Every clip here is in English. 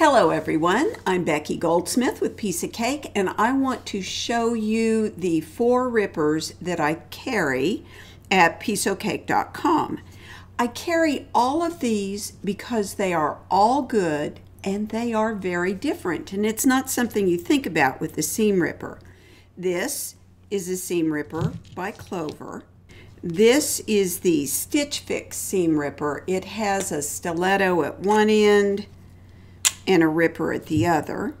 Hello everyone, I'm Becky Goldsmith with Piece of Cake, and I want to show you the 4 rippers that I carry at pieceofcake.com. I carry all of these because they are all good and they are very different, and it's not something you think about with the seam ripper. This is a seam ripper by Clover. This is the Stitch Fix seam ripper. It has a stiletto at one end and a ripper at the other.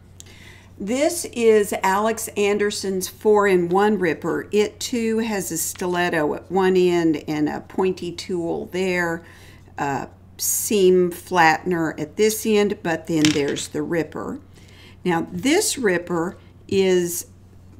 This is Alex Anderson's 4-in-1 ripper. It too has a stiletto at one end and a pointy tool there, a seam flattener at this end, but then there's the ripper. Now this ripper is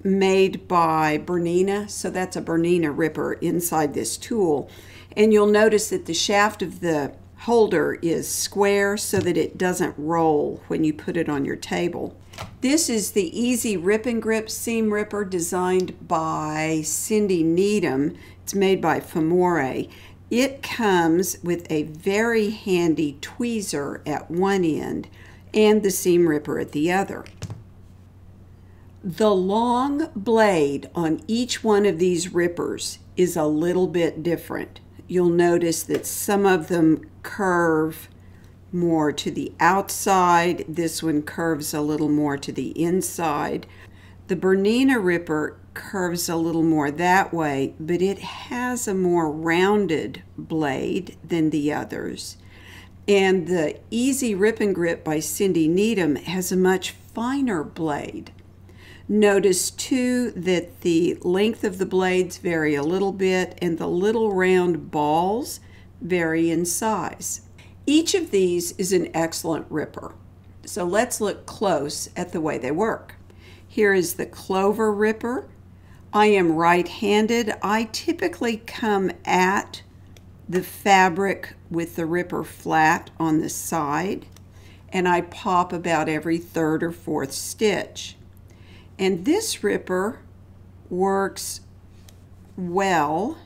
made by Bernina, so that's a Bernina ripper inside this tool. And you'll notice that the shaft of the holder is square so that it doesn't roll when you put it on your table. This is the Easy Rip and Grip seam ripper designed by Cindy Needham. It's made by Famore. It comes with a very handy tweezer at one end and the seam ripper at the other. The long blade on each one of these rippers is a little bit different. You'll notice that some of them curve more to the outside. This one curves a little more to the inside. The Bernina ripper curves a little more that way, but it has a more rounded blade than the others. And the Easy Rip and Grip by Cindy Needham has a much finer blade. Notice too that the length of the blades vary a little bit and the little round balls vary in size. Each of these is an excellent ripper. So let's look close at the way they work. Here is the Clover Ripper. I am right-handed. I typically come at the fabric with the ripper flat on the side, and I pop about every 3rd or 4th stitch. And this ripper works well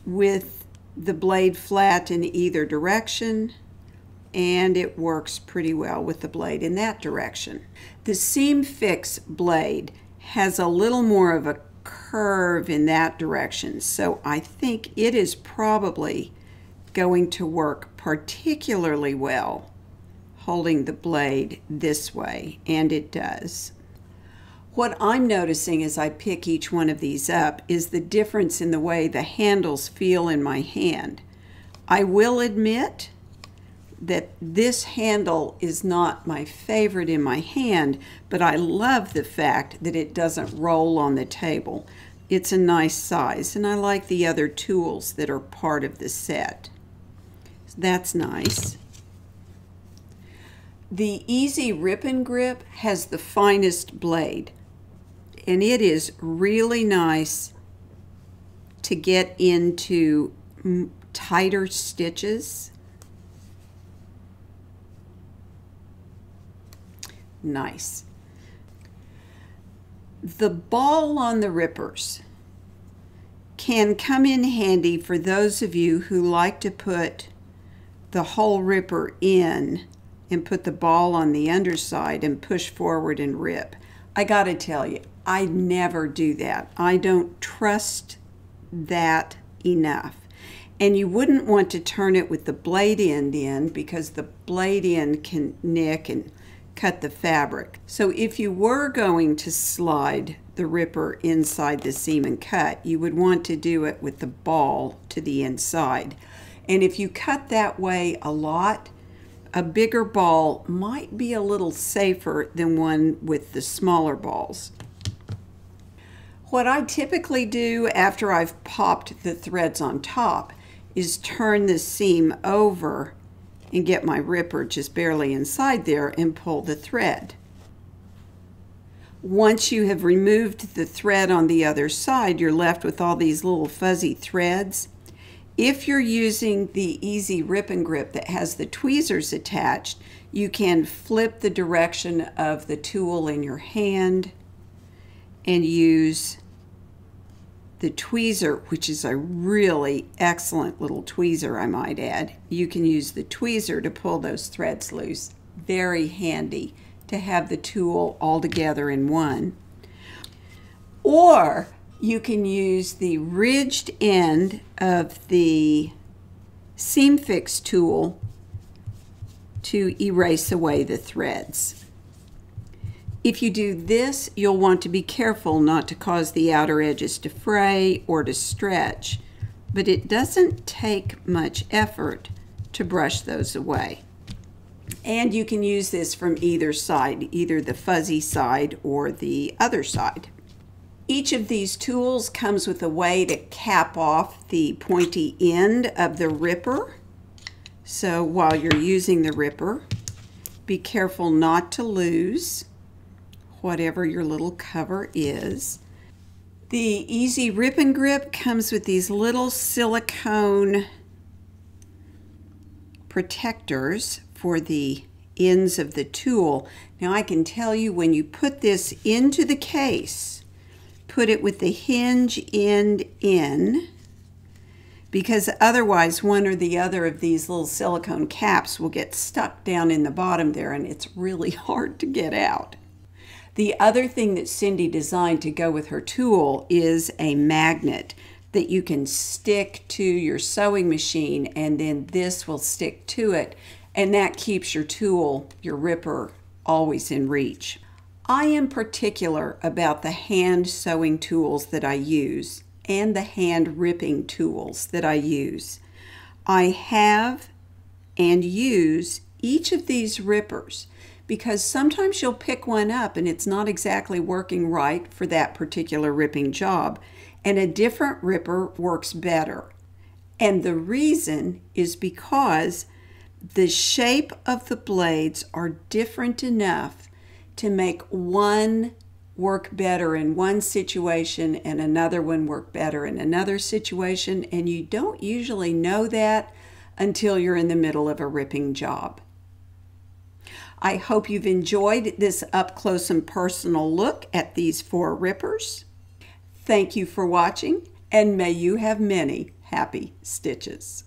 with the blade flat in either direction, and it works pretty well with the blade in that direction. The Seam Fix blade has a little more of a curve in that direction, so I think it is probably going to work particularly well holding the blade this way, and it does. What I'm noticing as I pick each one of these up is the difference in the way the handles feel in my hand. I will admit that this handle is not my favorite in my hand, but I love the fact that it doesn't roll on the table. It's a nice size, and I like the other tools that are part of the set. So that's nice. The Easy Rip and Grip has the finest blade, and it is really nice to get into tighter stitches. Nice. The ball on the rippers can come in handy for those of you who like to put the whole ripper in and put the ball on the underside and push forward and rip. I gotta tell you, I never do that. I don't trust that enough. And you wouldn't want to turn it with the blade end in because the blade end can nick and cut the fabric. So if you were going to slide the ripper inside the seam and cut, you would want to do it with the ball to the inside. And if you cut that way a lot, a bigger ball might be a little safer than one with the smaller balls. What I typically do after I've popped the threads on top is turn the seam over and get my ripper just barely inside there and pull the thread. Once you have removed the thread on the other side, you're left with all these little fuzzy threads. If you're using the Easy Rip and Grip that has the tweezers attached, you can flip the direction of the tool in your hand and use the tweezer, which is a really excellent little tweezer, I might add. You can use the tweezer to pull those threads loose. very handy to have the tool all together in one. Or you can use the ridged end of the seam fix tool to erase away the threads. If you do this, you'll want to be careful not to cause the outer edges to fray or to stretch, but it doesn't take much effort to brush those away. And you can use this from either side, either the fuzzy side or the other side. Each of these tools comes with a way to cap off the pointy end of the ripper. So while you're using the ripper, be careful not to lose whatever your little cover is. The Easy Rip and Grip comes with these little silicone protectors for the ends of the tool. Now I can tell you, when you put this into the case, put it with the hinge end in, because otherwise one or the other of these little silicone caps will get stuck down in the bottom there, and it's really hard to get out. The other thing that Cindy designed to go with her tool is a magnet that you can stick to your sewing machine, and then this will stick to it, and that keeps your tool, your ripper, always in reach. I am particular about the hand sewing tools that I use and the hand ripping tools that I use. I have and use each of these rippers because sometimes you'll pick one up and it's not exactly working right for that particular ripping job, and a different ripper works better. And the reason is because the shape of the blades are different enough to make one work better in one situation and another one work better in another situation, and you don't usually know that until you're in the middle of a ripping job. I hope you've enjoyed this up close and personal look at these 4 rippers. Thank you for watching, and may you have many happy stitches.